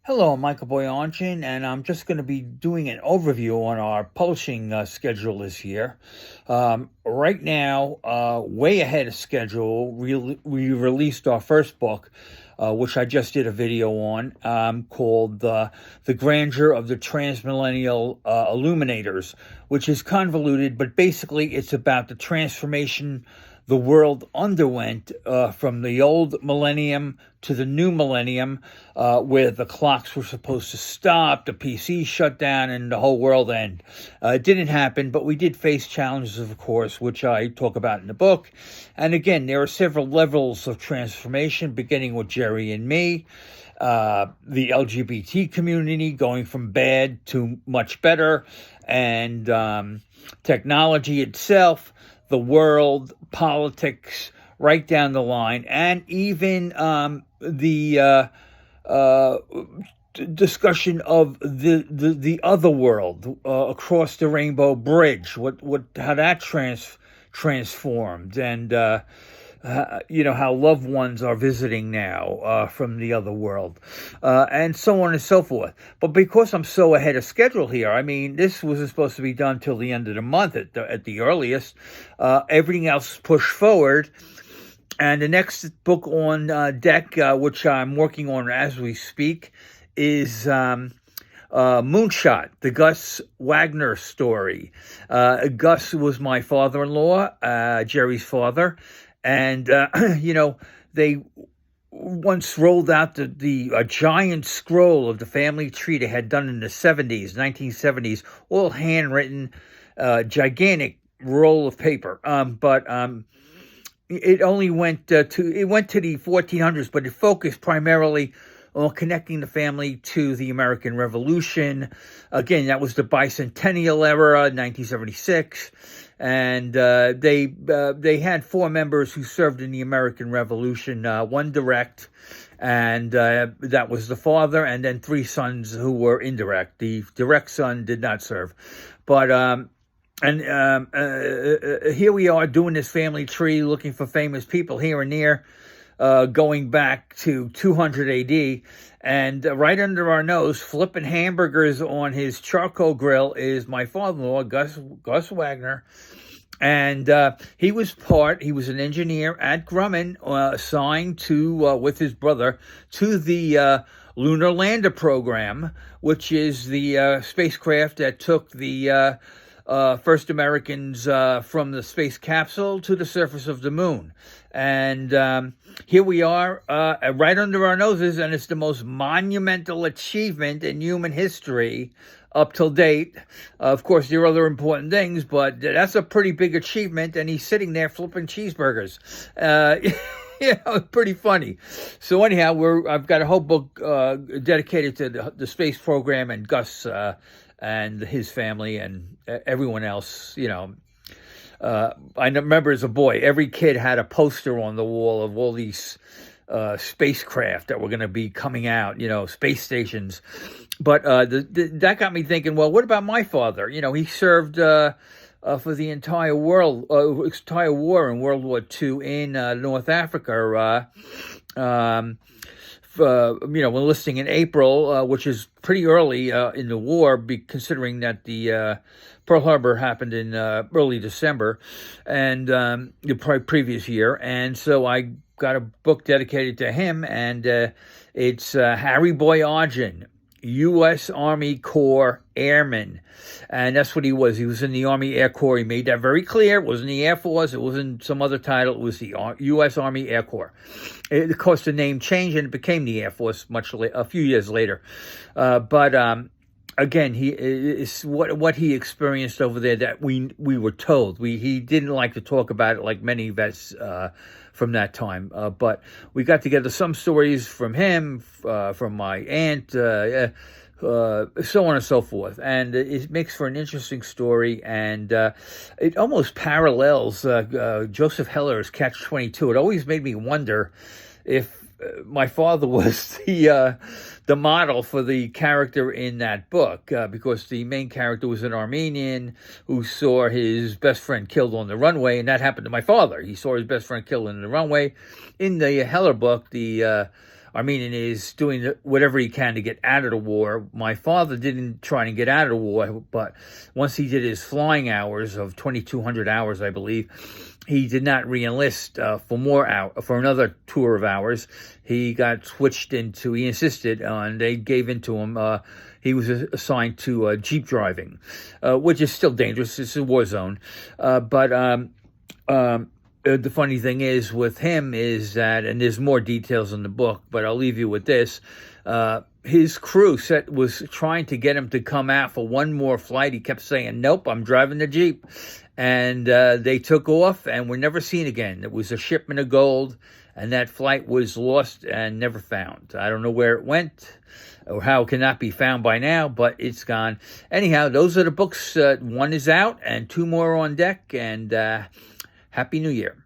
Hello, I'm Michael Boyajian, and I'm just going to be doing an overview on our publishing schedule this year. Right now, way ahead of schedule, we released our first book, which I just did a video on, called The Grandeur of the Transmillennial Illuminators, which is convoluted, but basically it's about the transformation the world underwent from the old millennium to the new millennium, where the clocks were supposed to stop, the PC shut down, and the whole world end. It didn't happen, but we did face challenges, of course, which I talk about in the book. And again, there are several levels of transformation, beginning with Jerry and me, the LGBT community going from bad to much better, and technology itself, the world, politics, right down the line, and even the discussion of the other world across the Rainbow Bridge, how that transformed, and how loved ones are visiting now from the other world, and so on and so forth. But because I'm so ahead of schedule here, I mean, this wasn't supposed to be done till the end of the month at the earliest. Everything else pushed forward. And the next book on deck, which I'm working on as we speak, is Moonshot, the Gus Wagner story. Gus was my father-in-law, Jerry's father. And, they once rolled out the giant scroll of the family tree they had done in the 1970s, all handwritten, gigantic roll of paper. But it only went to the 1400s, but it focused primarily on connecting the family to the American Revolution. Again, that was the bicentennial era, 1976. And they had four members who served in the American Revolution, one direct, and that was the father, and then three sons who were indirect. The direct son did not serve. But here we are doing this family tree, looking for famous people here and there, going back to 200 AD. And right under our nose, flipping hamburgers on his charcoal grill, is my father-in-law, Gus Wagner. And he was an engineer at Grumman, assigned to, with his brother, to the Lunar Lander program, which is the spacecraft that took the first Americans from the space capsule to the surface of the moon. And here we are, right under our noses, and it's the most monumental achievement in human history up till date. Of course, there are other important things, but that's a pretty big achievement, and he's sitting there flipping cheeseburgers. Pretty funny. So anyhow, I've got a whole book dedicated to the space program and Gus and his family and everyone else. I remember as a boy, every kid had a poster on the wall of all these spacecraft that were going to be coming out, space stations. But that got me thinking, well, what about my father? He served for the entire war in World War II in North Africa. Enlisting in April, which is pretty early in the war, considering that the Pearl Harbor happened in early December, and the previous year. And so I got a book dedicated to him, and it's Harry Boyajian, U.S. Army Corps Airman. And that's what he was. He was in the Army Air Corps. He made that very clear. It wasn't the Air Force. It wasn't some other title. It was the U.S. Army Air Corps. Of course, the name changed and it became the Air Force a few years later. But again, he is what he experienced over there that we were told. He didn't like to talk about it like many vets from that time. But we got together some stories from him, from my aunt, so on and so forth. And it makes for an interesting story, and it almost parallels Joseph Heller's Catch-22. It always made me wonder if my father was the model for the character in that book, because the main character was an Armenian who saw his best friend killed on the runway, and that happened to my father. He saw his best friend killed on the runway. In the Heller book, the Armenian is doing whatever he can to get out of the war. My father didn't try to get out of the war, but once he did his flying hours of 2,200 hours, I believe, he did not re-enlist for another tour of hours. He got switched into, he insisted, and they gave into him. He was assigned to Jeep driving, which is still dangerous. It's a war zone. But the funny thing is with him is that, and there's more details in the book, but I'll leave you with this. His crew was trying to get him to come out for one more flight. He kept saying, nope, I'm driving the Jeep. And they took off and were never seen again. It was a shipment of gold, and that flight was lost and never found. I don't know where it went or how it cannot be found by now, but it's gone. Anyhow, those are the books. One is out and two more on deck, and Happy New Year.